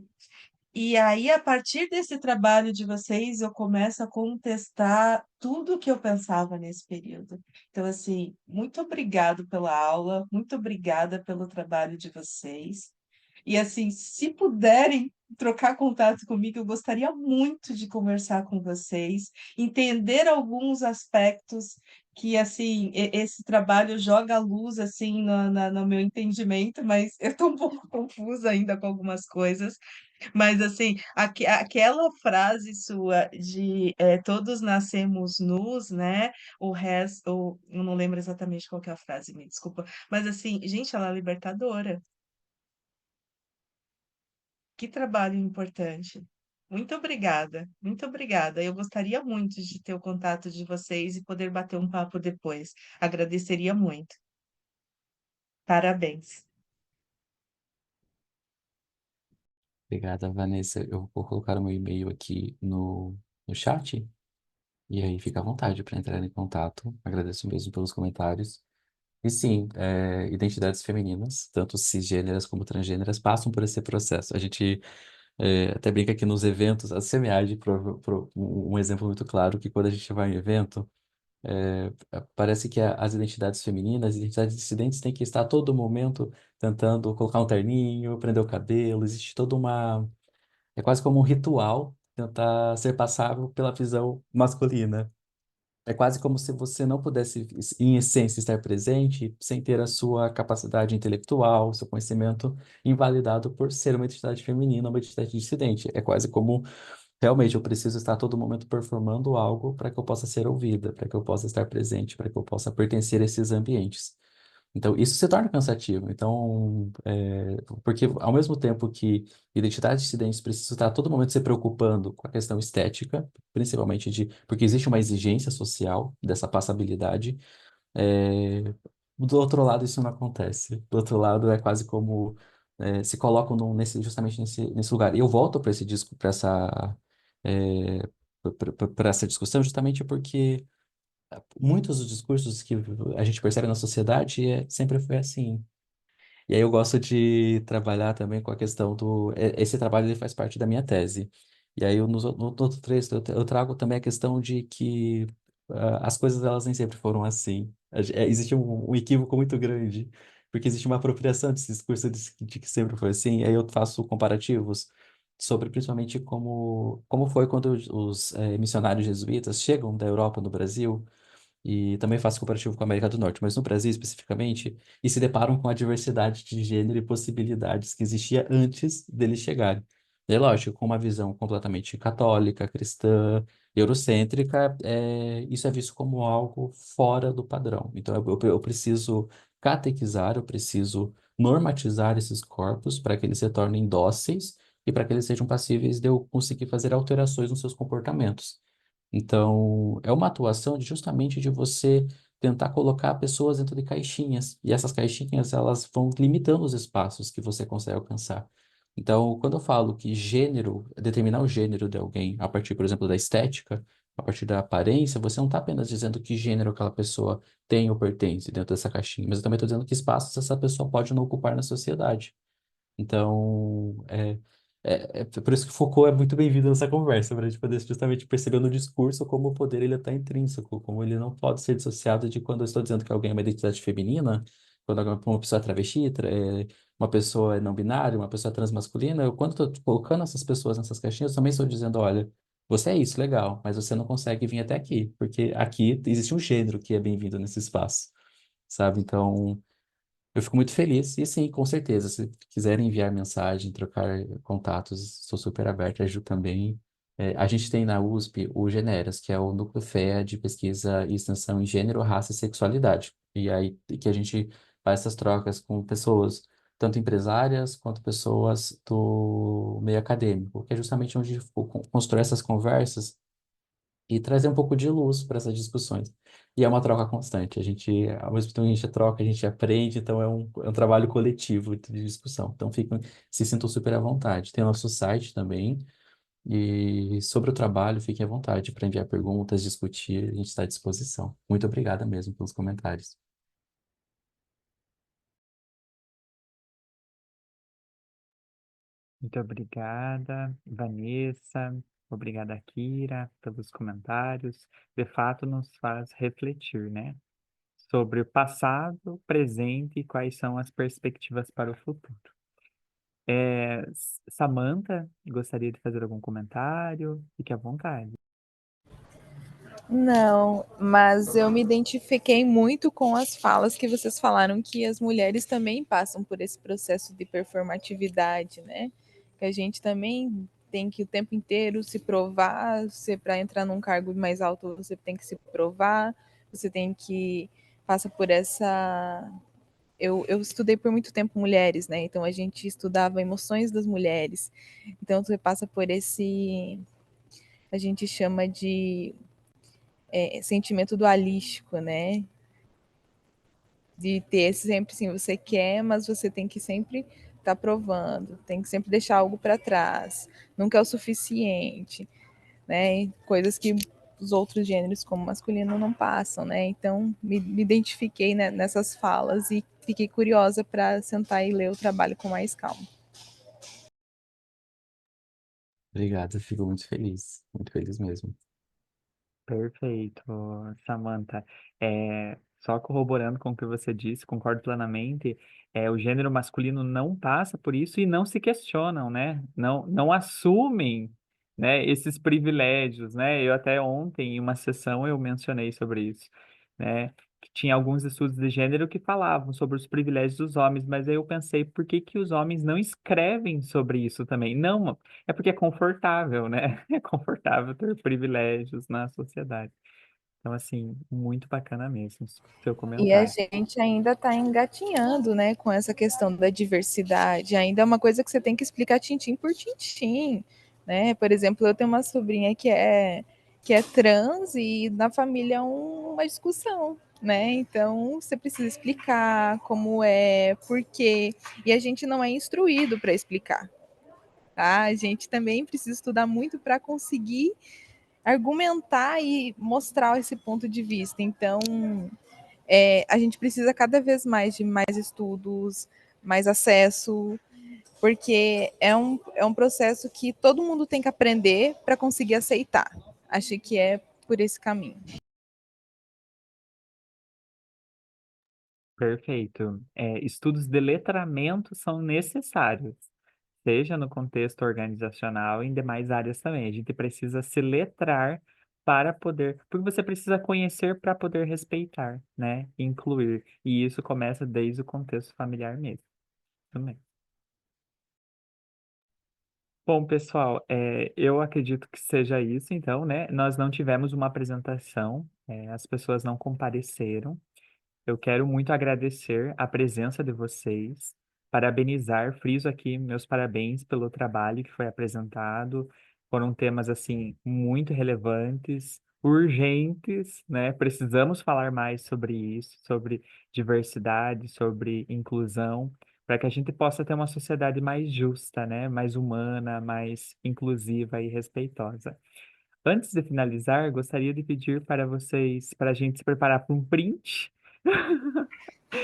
E aí, a partir desse trabalho de vocês, eu começo a contestar tudo o que eu pensava nesse período. Então, assim, muito obrigado pela aula, muito obrigada pelo trabalho de vocês. E assim, se puderem trocar contato comigo, eu gostaria muito de conversar com vocês, entender alguns aspectos que assim esse trabalho joga a luz assim no meu entendimento, mas eu estou um pouco confusa ainda com algumas coisas. Mas assim, aquela frase sua de todos nascemos nus, né? O resto, eu não lembro exatamente qual que é a frase, me desculpa. Mas assim, gente, ela é libertadora. Que trabalho importante. Muito obrigada, muito obrigada. Eu gostaria muito de ter o contato de vocês e poder bater um papo depois. Agradeceria muito. Parabéns. Obrigada, Vanessa. Eu vou colocar o meu e-mail aqui no chat e aí fica à vontade para entrar em contato. Agradeço mesmo pelos comentários. E sim, identidades femininas, tanto cisgêneras como transgêneras, passam por esse processo. A gente até brinca que nos eventos, a SEMEAD, um exemplo muito claro, que quando a gente vai em evento, parece que as identidades femininas, as identidades dissidentes têm que estar a todo momento tentando colocar um terninho, prender o cabelo, existe toda uma... É quase como um ritual tentar ser passável pela visão masculina. É quase como se você não pudesse, em essência, estar presente sem ter a sua capacidade intelectual, seu conhecimento invalidado por ser uma identidade feminina, uma identidade dissidente. É quase como, realmente, eu preciso estar a todo momento performando algo para que eu possa ser ouvida, para que eu possa estar presente, para que eu possa pertencer a esses ambientes. Então, isso se torna cansativo. Então, porque ao mesmo tempo que identidades dissidentes precisam estar a todo momento se preocupando com a questão estética, principalmente porque existe uma exigência social dessa passabilidade, é, do outro lado isso não acontece. Do outro lado é quase como se colocam justamente nesse lugar. E eu volto para esse disco, é, para essa discussão, justamente porque muitos dos discursos que a gente percebe na sociedade sempre foi assim. E aí eu gosto de trabalhar também com a questão esse trabalho ele faz parte da minha tese. E aí no outro trecho eu trago também a questão de que as coisas elas nem sempre foram assim. Existe um equívoco muito grande, porque existe uma apropriação desse discurso de que sempre foi assim. E aí eu faço comparativos sobre principalmente como foi quando os missionários jesuítas chegam da Europa no Brasil e também faço comparativo com a América do Norte, mas no Brasil especificamente, e se deparam com a diversidade de gênero e possibilidades que existia antes deles chegarem. E é lógico, com uma visão completamente católica, cristã, eurocêntrica, isso é visto como algo fora do padrão. Então eu preciso catequizar, eu preciso normatizar esses corpos para que eles se tornem dóceis e para que eles sejam passíveis de eu conseguir fazer alterações nos seus comportamentos. Então, é uma atuação justamente de você tentar colocar pessoas dentro de caixinhas. E essas caixinhas, elas vão limitando os espaços que você consegue alcançar. Então, quando eu falo que gênero, determinar o gênero de alguém a partir, por exemplo, da estética, a partir da aparência, você não está apenas dizendo que gênero aquela pessoa tem ou pertence dentro dessa caixinha, mas eu também estou dizendo que espaços essa pessoa pode não ocupar na sociedade. Então, por isso que Foucault é muito bem-vindo nessa conversa, para a gente poder justamente perceber no discurso como o poder ele está intrínseco, como ele não pode ser dissociado de quando eu estou dizendo que alguém é uma identidade feminina, quando uma pessoa é travesti, uma pessoa é não binária, uma pessoa é transmasculina, quando estou colocando essas pessoas nessas caixinhas, eu também estou dizendo, olha, você é isso, legal, mas você não consegue vir até aqui, porque aqui existe um gênero que é bem-vindo nesse espaço, sabe? Então... Eu fico muito feliz. E sim, com certeza, se quiserem enviar mensagem, trocar contatos, sou super aberto, a Ju também. A gente tem na USP o GENERAS, que é o Núcleo FEA de Pesquisa e Extensão em Gênero, Raça e Sexualidade. E aí que a gente faz essas trocas com pessoas, tanto empresárias quanto pessoas do meio acadêmico, que é justamente onde a gente constrói essas conversas e trazer um pouco de luz para essas discussões. E é uma troca constante. A gente, ao mesmo tempo que a gente troca, a gente aprende, então é um trabalho coletivo de discussão. Então se sintam super à vontade. Tem o nosso site também. E sobre o trabalho, fiquem à vontade para enviar perguntas, discutir, a gente está à disposição. Muito obrigada mesmo pelos comentários. Muito obrigada, Vanessa. Obrigada, Kira, pelos comentários. De fato, nos faz refletir, né? Sobre o passado, presente e quais são as perspectivas para o futuro. Samantha, gostaria de fazer algum comentário? Fique à vontade. Não, mas eu me identifiquei muito com as falas que vocês falaram que as mulheres também passam por esse processo de performatividade, né? Que a gente também tem que o tempo inteiro se provar, você para entrar num cargo mais alto, você tem que se provar, você tem que passa por essa eu estudei por muito tempo mulheres, né? Então a gente estudava emoções das mulheres. Então você passa por esse a gente chama de sentimento dualístico, né? De ter sempre assim, você quer, mas você tem que sempre estar provando, tem que sempre deixar algo para trás, nunca é o suficiente, né? Coisas que os outros gêneros, como masculino, não passam, né? Então, me identifiquei, né, nessas falas e fiquei curiosa para sentar e ler o trabalho com mais calma. Obrigado, eu fico muito feliz mesmo. Perfeito, Samantha. Só corroborando com o que você disse, concordo plenamente. O gênero masculino não passa por isso e não se questionam, né? Não assumem, né, esses privilégios, né? Eu até ontem, em uma sessão, eu mencionei sobre isso, né? Que tinha alguns estudos de gênero que falavam sobre os privilégios dos homens, mas aí eu pensei, por que que os homens não escrevem sobre isso também? Não, é porque é confortável, né? É confortável ter privilégios na sociedade. Então, assim, muito bacana mesmo seu E a comentário. gente ainda está engatinhando, né, com essa questão da diversidade. Ainda é uma coisa que você tem que explicar tintim por tintim, né? Por exemplo, eu tenho uma sobrinha que é trans e na família é uma discussão, né? Então você precisa explicar como é, por quê, e a gente não é instruído para explicar. Tá? A gente também precisa estudar muito para conseguir argumentar e mostrar esse ponto de vista. Então, a gente precisa cada vez mais de mais estudos, mais acesso, porque é um processo que todo mundo tem que aprender para conseguir aceitar. Acho que é por esse caminho. Perfeito. Estudos de letramento são necessários, seja no contexto organizacional e em demais áreas também. A gente precisa se letrar para poder, porque você precisa conhecer para poder respeitar, né? Incluir. E isso começa desde o contexto familiar mesmo, também. Bom, pessoal, eu acredito que seja isso, então, né? Nós não tivemos uma apresentação, as pessoas não compareceram. Eu quero muito agradecer a presença de vocês, parabenizar, friso aqui meus parabéns pelo trabalho que foi apresentado. Foram temas, assim, muito relevantes, urgentes, né? Precisamos falar mais sobre isso, sobre diversidade, sobre inclusão, para que a gente possa ter uma sociedade mais justa, né? Mais humana, mais inclusiva e respeitosa. Antes de finalizar, gostaria de pedir para vocês, para a gente se preparar para um print.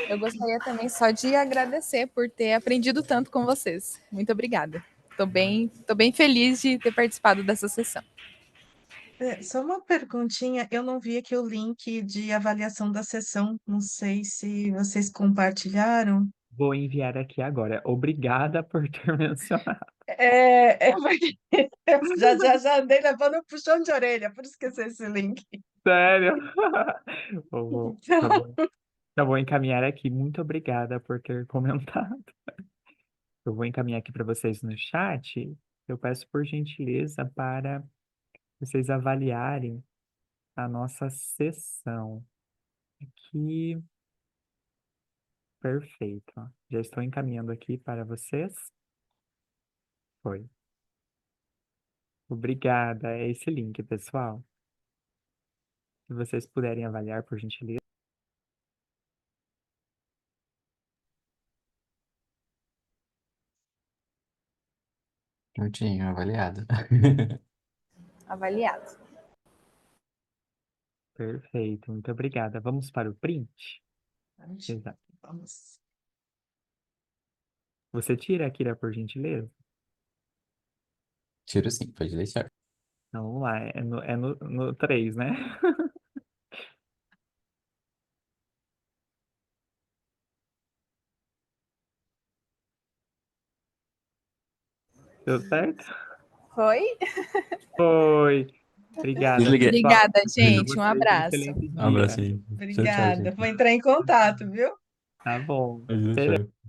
Eu gostaria também só de agradecer por ter aprendido tanto com vocês. Muito obrigada. Tô bem feliz de ter participado dessa sessão. Só uma perguntinha, eu não vi aqui o link de avaliação da sessão, não sei se vocês compartilharam. Vou enviar aqui agora. Obrigada por ter mencionado. Porque eu já andei levando um puxão de orelha por esquecer esse link. Sério? Tá Então, bom. Eu vou encaminhar aqui. Muito obrigada por ter comentado. Eu vou encaminhar aqui para vocês no chat. Eu peço por gentileza para vocês avaliarem a nossa sessão. Aqui, perfeito. Ó. Já estou encaminhando aqui para vocês. Foi. Obrigada. É esse link, pessoal. Se vocês puderem avaliar, por gentileza. Eu tinha avaliado. Avaliado. Perfeito. Muito obrigada. Vamos para o print? Exato. Vamos. Você tira, Akira, por gentileza? Tiro sim, pode deixar. Então, vamos lá. É no 3, né? Deu certo? Foi? Foi. Obrigada, Desliguei. pessoal. Obrigada, Tenham gente. Um vocês um abraço. excelente Um abraço dia. aí. Tchau, tchau, Obrigada. gente. Vou entrar em contato, viu? Tá bom. Pode deixar.